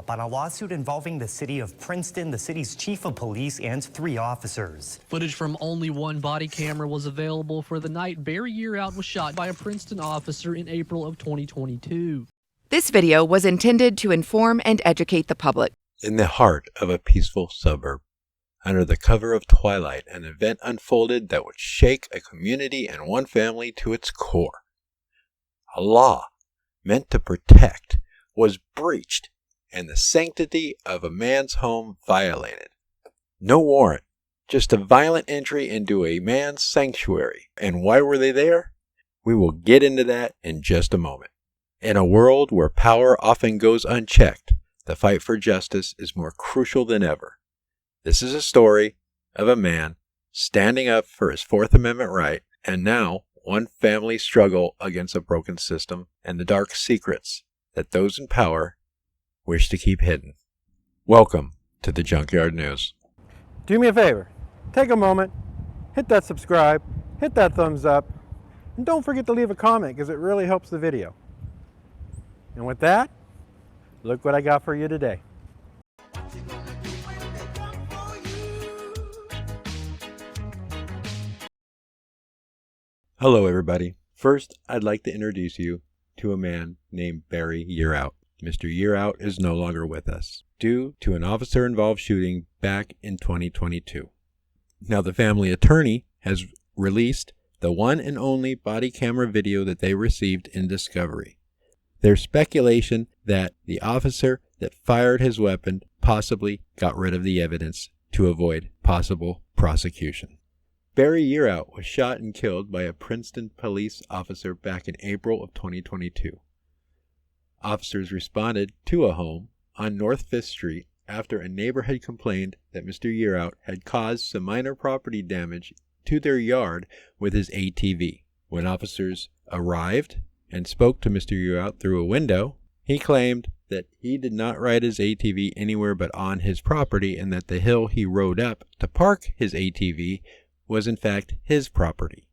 on a lawsuit involving the city of Princeton, the city's chief of police, and 3 officers. Footage from only one body camera was available for the night Barry Yearout was shot by a Princeton officer in April of 2022. This video was intended to inform and educate the public. In the heart of a peaceful suburb, under the cover of twilight, an event unfolded that would shake a community and one family to its core. A law meant to protect was breached and the sanctity of a man's home violated. No warrant, just a violent entry into a man's sanctuary. And why were they there? We will get into that in just a moment. In a world where power often goes unchecked, the fight for justice is more crucial than ever. This is a story of a man standing up for his Fourth Amendment right, and now one family's struggle against a broken system and the dark secrets that those in power wish to keep hidden. Welcome to the Junkyard News. Do me a favor, take a moment, hit that subscribe, hit that thumbs up, and don't forget to leave a comment because it really helps the video. And with that, look what I got for you today. Hello everybody. First, I'd like to introduce you to a man named Barry Yearout. Mr. Yearout is no longer with us due to an officer-involved shooting back in 2022. Now, the family attorney has released the one and only body camera video that they received in discovery. There's speculation that the officer that fired his weapon possibly got rid of the evidence to avoid possible prosecution. Barry Yearout was shot and killed by a Princeton police officer back in April of 2022. Officers responded to a home on North 5th Street after a neighbor had complained that Mr. Yearout had caused some minor property damage to their yard with his ATV. When officers arrived and spoke to Mr. Yearout through a window, he claimed that he did not ride his ATV anywhere but on his property and that the hill he rode up to park his ATV was in fact his property.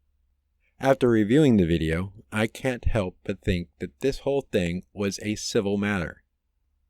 After reviewing the video, I can't help but think that this whole thing was a civil matter.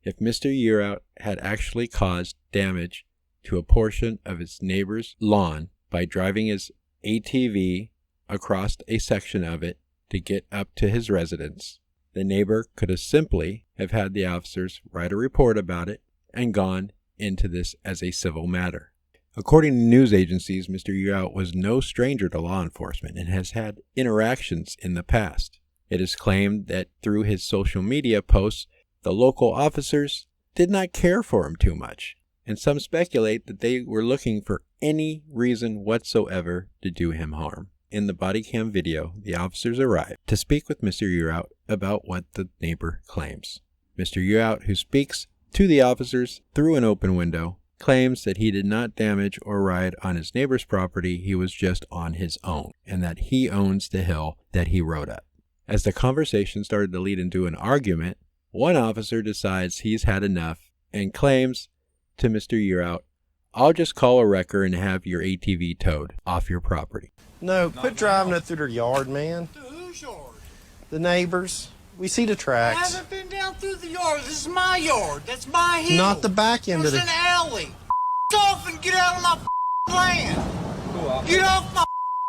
If Mr. Yearout had actually caused damage to a portion of his neighbor's lawn by driving his ATV across a section of it to get up to his residence, the neighbor could have simply have had the officers write a report about it and gone into this as a civil matter. According to news agencies, Mr. Yearout was no stranger to law enforcement and has had interactions in the past. It is claimed that through his social media posts, the local officers did not care for him too much, and some speculate that they were looking for any reason whatsoever to do him harm. In the body cam video, the officers arrived to speak with Mr. Yearout about what the neighbor claims. Mr. Yearout, who speaks to the officers through an open window, claims that he did not damage or ride on his neighbor's property, he was just on his own, and that he owns the hill that he rode up. As the conversation started to lead into an argument, one officer decides he's had enough and claims to Mr. Yearout, "I'll just call a wrecker and have your ATV towed off your property." No, quit driving it through their yard, man. To whose yard? The neighbors. We see the I tracks. haven't been down through the yard. This is my yard. That's my hill. Not the back end There's of an the... alley. Off and get out of my land. Cool, Get off my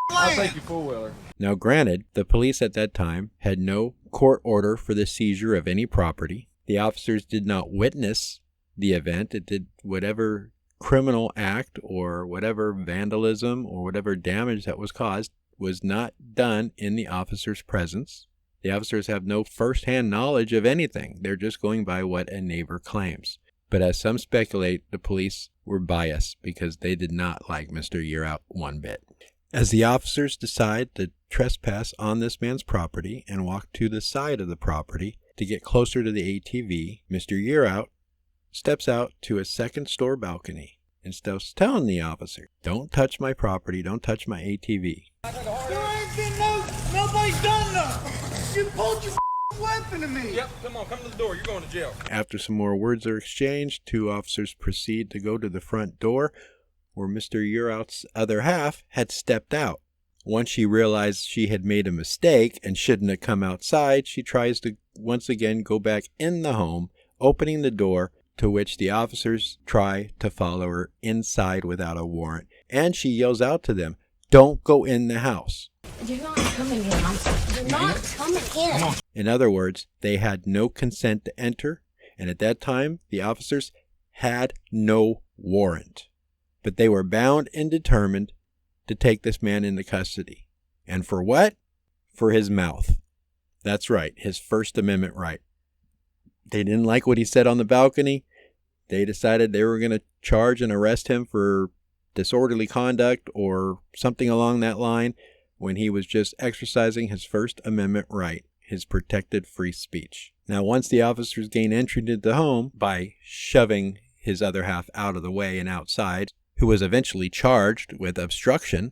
I'll land. take your four-wheeler. Now granted, the police at that time had no court order for the seizure of any property. The officers did not witness the event. It did whatever criminal act or whatever vandalism or whatever damage that was caused was not done in the officer's presence. The officers have no first-hand knowledge of anything. They're just going by what a neighbor claims. But as some speculate, the police were biased because they did not like Mr. Yearout one bit. As the officers decide to trespass on this man's property and walk to the side of the property to get closer to the ATV, Mr. Yearout steps out to a second-store balcony and starts telling the officer, "Don't touch my property, don't touch my ATV." There ain't been nobody's done nothing. You pulled your weapon at me. Yep, come to the door. You're going to jail. After some more words are exchanged, 2 officers proceed to go to the front door where Mr. Yearout's other half had stepped out. Once she realized she had made a mistake and shouldn't have come outside, she tries to once again go back in the home, opening the door to which the officers try to follow her inside without a warrant, and she yells out to them, "Don't go in the house." You're not coming in. You're not coming in. In other words, they had no consent to enter, and at that time, the officers had no warrant. But they were bound and determined to take this man into custody. And for what? For his mouth. That's right, his First Amendment right. They didn't like what he said on the balcony. They decided they were going to charge and arrest him for disorderly conduct or something along that line when he was just exercising his First Amendment right, his protected free speech. Now, once the officers gained entry into the home by shoving his other half out of the way and outside, who was eventually charged with obstruction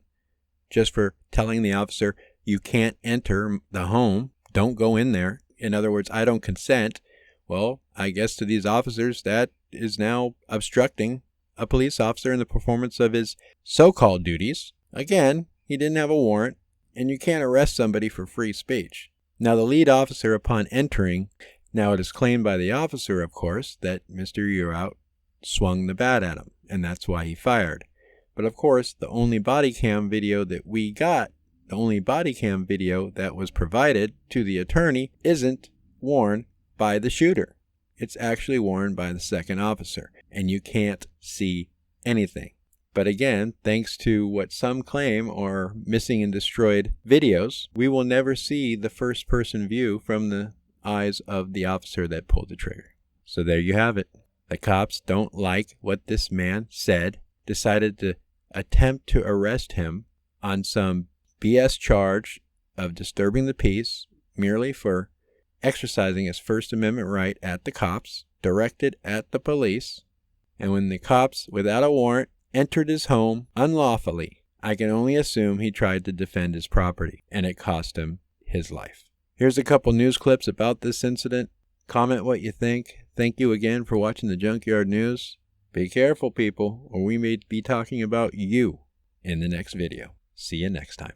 just for telling the officer, "You can't enter the home, don't go in there." In other words, "I don't consent." Well, I guess to these officers, that is now obstructing a police officer in the performance of his so-called duties. Again, he didn't have a warrant, and you can't arrest somebody for free speech. Now, the lead officer, upon entering, now it is claimed by the officer, of course, that Mr. Yearout swung the bat at him, and that's why he fired. But of course, the only body cam video that we got, the only body cam video that was provided to the attorney, isn't worn by the shooter. It's actually worn by the second officer, and you can't see anything. But again, thanks to what some claim are missing and destroyed videos, we will never see the first-person view from the eyes of the officer that pulled the trigger. So there you have it. The cops don't like what this man said, decided to attempt to arrest him on some BS charge of disturbing the peace merely for exercising his First Amendment right at the cops, directed at the police. And when the cops, without a warrant, entered his home unlawfully, I can only assume he tried to defend his property, and it cost him his life. Here's a couple news clips about this incident. Comment what you think. Thank you again for watching the Junkyard News. Be careful, people, or we may be talking about you in the next video. See you next time.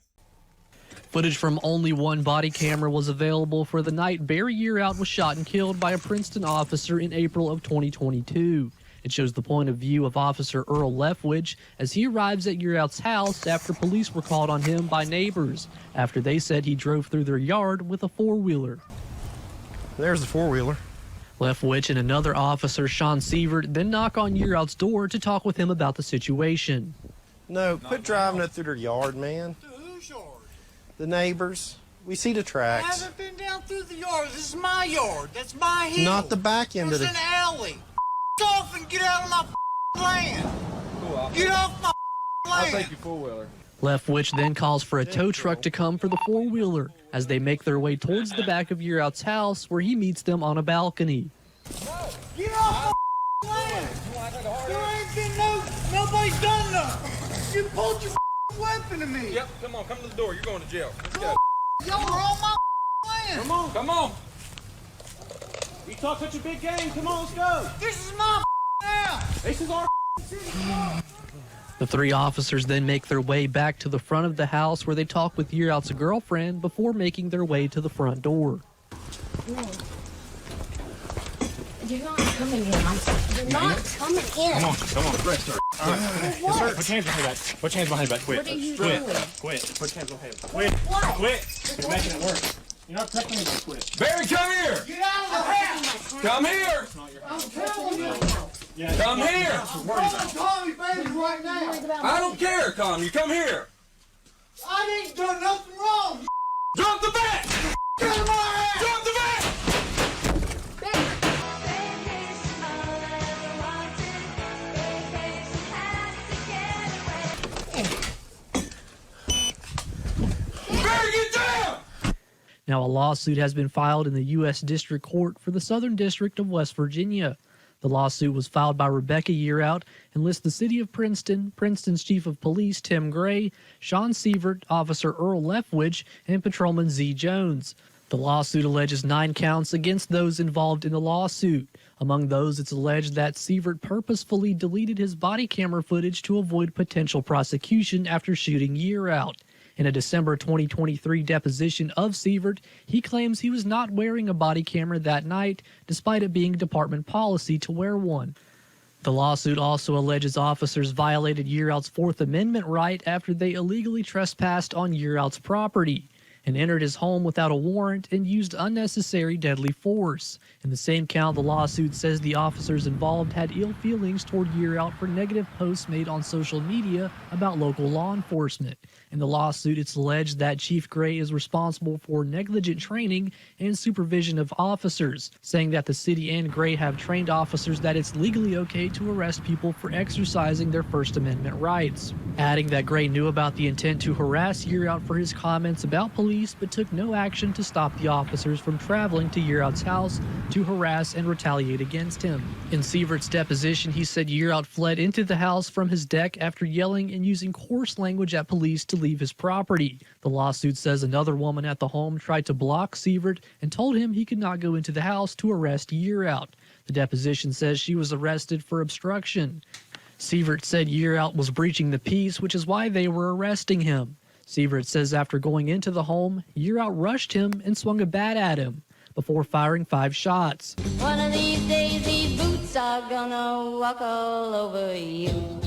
Footage from only one body camera was available for the night Barry Yearout was shot and killed by a Princeton officer in April of 2022. It shows the point of view of Officer Earl Leftwich as he arrives at Yearout's house after police were called on him by neighbors after they said he drove through their yard with a four-wheeler. There's the four-wheeler. Leftwich and another officer, Sean Sievert, then knock on Yearout's door to talk with him about the situation. No, quit driving it through their yard, man. Whose yard? The neighbors. We see the I tracks. haven't been down through the yard. This is my yard. That's my hill. Not the back end of There's the... an alley. Off and get out of my land. Get off my I'll land. take your four-wheeler. Leftwich then calls for a tow truck to come for the four-wheeler as they make their way towards the back of Yearout's house where he meets them on a balcony. Get off my land. There ain't been nobody's done nothing. You pulled your weapon at me. Yep, come on, come to the door. You're going to jail. Let's go. Y'all are on my land. Come on, come on. You talk such a big game. Come on, let's go. This is my house. This is our city. The three officers then make their way back to the front of the house where they talk with Yearout's girlfriend before making their way to the front door. No. You're not coming in. You're not coming in. Come on, rest, sir. What? Put your hands behind your back. Put your hands behind your back. Quit. What are you Quit. doing? Quit. Put your hands behind your back. Quit. What? Quit. You're making it work. You're not protecting me. Quit. Barry, come here. Get out of the house. Come here. I'm telling you. Yeah, Come here. Call Tommy Bailey right now. I don't care, Tom. You come here. I ain't done nothing wrong. Drop the bat. Get out of my house. Drop the bat. Barry, get down. Now, a lawsuit has been filed in the U.S. District Court for the Southern District of West Virginia. The lawsuit was filed by Rebecca Yearout and lists the city of Princeton, Princeton's chief of police, Tim Gray, Sean Sievert, Officer Earl Leftwich, and Patrolman Z. Jones. The lawsuit alleges 9 counts against those involved in the lawsuit. Among those, it's alleged that Sievert purposefully deleted his body camera footage to avoid potential prosecution after shooting Yearout. In a December 2023 deposition of Sievert, he claims he was not wearing a body camera that night, despite it being department policy to wear one. The lawsuit also alleges officers violated Yearout's Fourth Amendment right after they illegally trespassed on Yearout's property and entered his home without a warrant and used unnecessary deadly force. In the same count, the lawsuit says the officers involved had ill feelings toward Yearout for negative posts made on social media about local law enforcement. In the lawsuit, it's alleged that Chief Gray is responsible for negligent training and supervision of officers, saying that the city and Gray have trained officers that it's legally okay to arrest people for exercising their First Amendment rights, adding that Gray knew about the intent to harass Yearout for his comments about police but took no action to stop the officers from traveling to Yearout's house to harass and retaliate against him. In Sievert's deposition, he said Yearout fled into the house from his deck after yelling and using coarse language at police to leave his property. The lawsuit says another woman at the home tried to block Sievert and told him he could not go into the house to arrest Yearout. The deposition says she was arrested for obstruction. Sievert said Yearout was breaching the peace, which is why they were arresting him. Sievert says after going into the home, Yearout rushed him and swung a bat at him before firing 5 shots. One of these days, these boots are gonna walk all over you.